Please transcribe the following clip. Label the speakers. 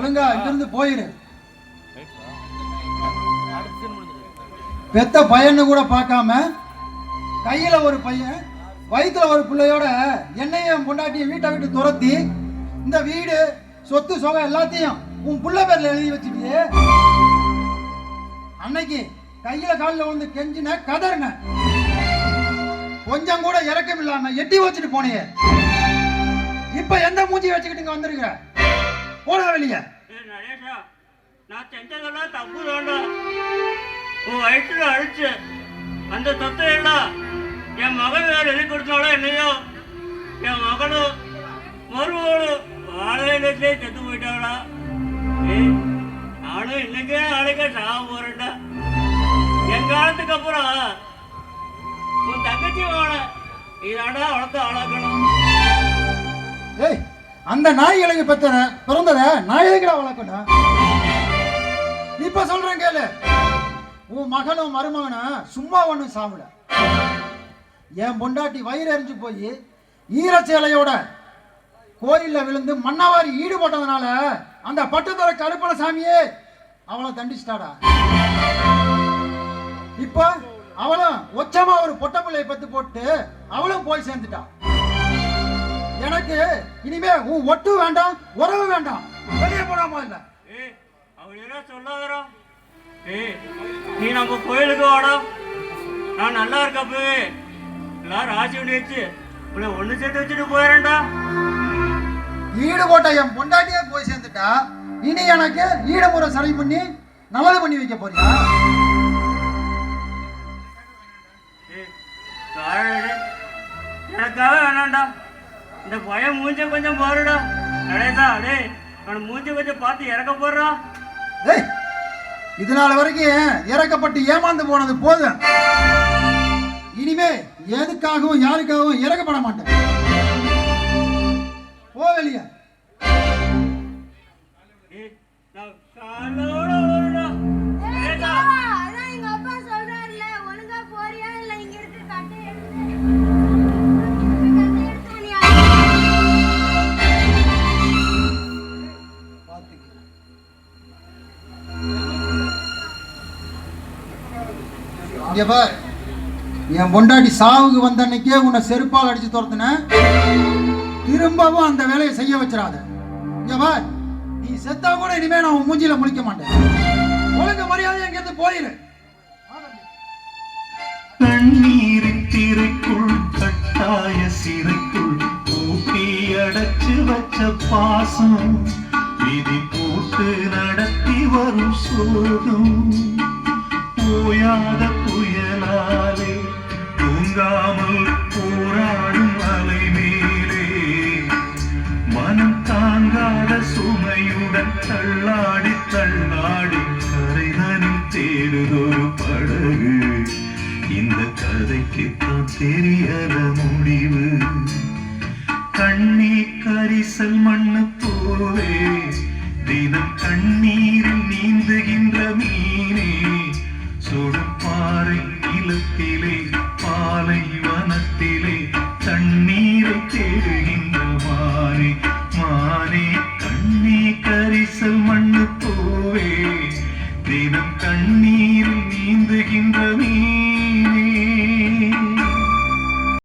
Speaker 1: ஒழுங்கா இங்கிருந்து போயிரு. பெத்த பையன்னு கூட பார்க்காம கையில ஒரு பையன் வயிற்றுல ஒரு பிள்ளையோட என்னையும் பொண்டாட்டியும் வீட்டை விட்டு துரத்தி இந்த வீடு சொத்து சொகம் எல்லாத்தையும் உன் புள்ள பேர்ல எழுதி வச்சுட்டியே. அன்னைக்கு கையில காலில் வந்து கெஞ்சின கதறின, கொஞ்சம் கூட இறக்கம் இல்லாம எட்டி வச்சுட்டு போனே. இப்ப எந்த மூஞ்சி வச்சுக்கிட்டு இங்க வந்திருக்க? போட வெளிய.
Speaker 2: நான் செஞ்சதெல்லாம் தப்பு தாண்டா. உன் வயிற்றுல அழிச்சு அந்த சொத்தை எல்லாம் என் மகன் வேறு எழுதி கொடுத்தாலும் என்னையோ என் மகனும் மருமகளும் வாழையிலே செத்து போயிட்டாங்களா. நானும் இன்னைக்கே நாளைக்கே சாக போறேன்டா. என் காலத்துக்கு அப்புறம் உன் தங்கச்சி வாழ இதாண்டா வளர்த்து ஆளாக்கணும்.
Speaker 1: ஏய், அந்த நாய்களுக்கு பிறந்தத நான் எதுக்குடா வளர்க்கணும்? இப்ப சொல்றேன் கேளு. உன் மகனும் மருமகனும் சும்மா ஒண்ணும் சாப்பிட. என் பொண்டாட்டி வயிறு எரிஞ்சு போய் ஈரச்சேலையோட கோயில்ல விழுந்து மண்ணாவாரி ஈடுபட்டதுனால அந்த பட்டுத்தர கருப்பண சாமியே அவளை தண்டிச்சிட்டாடா. இப்ப அவளும் ஒச்சமா ஒரு பொட்ட பிள்ளையை பத்து போட்டு அவளும் போய் சேர்ந்துட்டா. எனக்கு இனிமே உன் ஒட்டு வேண்டாம், உறவு வேண்டாம். வெளியே போடாம இல்ல.
Speaker 2: அவளே சொல்லாதரா. நீ நம்ம கோயிலுக்கு வாடா. நான் நல்லா இருக்கப்பே எல்லாரும் ஆட்சி பண்ணி வச்சு உன்னை ஒண்ணு சேர்த்து வச்சுட்டு போயிடறேன்டா.
Speaker 1: ஈடு போட்ட என் பொண்டாட்டியே போய் சேர்ந்துட்டா. இனி எனக்கு ஈடுமுறை சரி பண்ணி நல்லது பண்ணி வைக்க போறியா?
Speaker 2: எனக்காக வேணாண்டா. இந்த பயம் மூஞ்ச கொஞ்சம் பாருடா. நடேதா அடே அவன் மூஞ்ச கொஞ்சம் பார்த்து இறக்க போடுறா.
Speaker 1: இது நாள் வரைக்கும் இறக்கப்பட்டு ஏமாந்து போனது போதும். இனிமே எதுக்காகவும் யாருக்காகவும் இறக்கப்பட மாட்டேன். போ வெளிய. என் பொண்டாட்டி சாவுக்கு வந்த அன்னைக்கே உன்னை செருப்பால் அடிச்சு துரத்துன. திரும்பவும் அந்த வேலையை செய்ய வச்சிடாத. நீ செத்தா கூட இனிமே நான் உன் மூஞ்சில முழிக்க மாட்டேன். ஒழுங்கு மரியாதை எங்கிருந்து போயிரு.
Speaker 3: கண்ணீரின் திரைக்குள் கட்டாய சிறைக்குள் கூட்டி அடைச்சு வச்ச பாசம் விதி போட்டு நடத்தி வரும் சோகம் ஓயாத புயலாலே தூங்காமல் போராடும் அலை மேலே மனம் தாங்காத சுமையுடன் தள்ளாடி தள்ளாடி கரைதனில் தேடுதொரு படகு. இந்த கதைக்குத்தான் தெரியல முடிவு. கண்ணீர் கரிசல் மண்ணு போவே தினம் கண்ணீரில் நீந்துகின்ற மீனே சுடும் பாறை நிலத்திலே பாலை வனத்திலே தண்ணீரை தேடுகின்ற மானே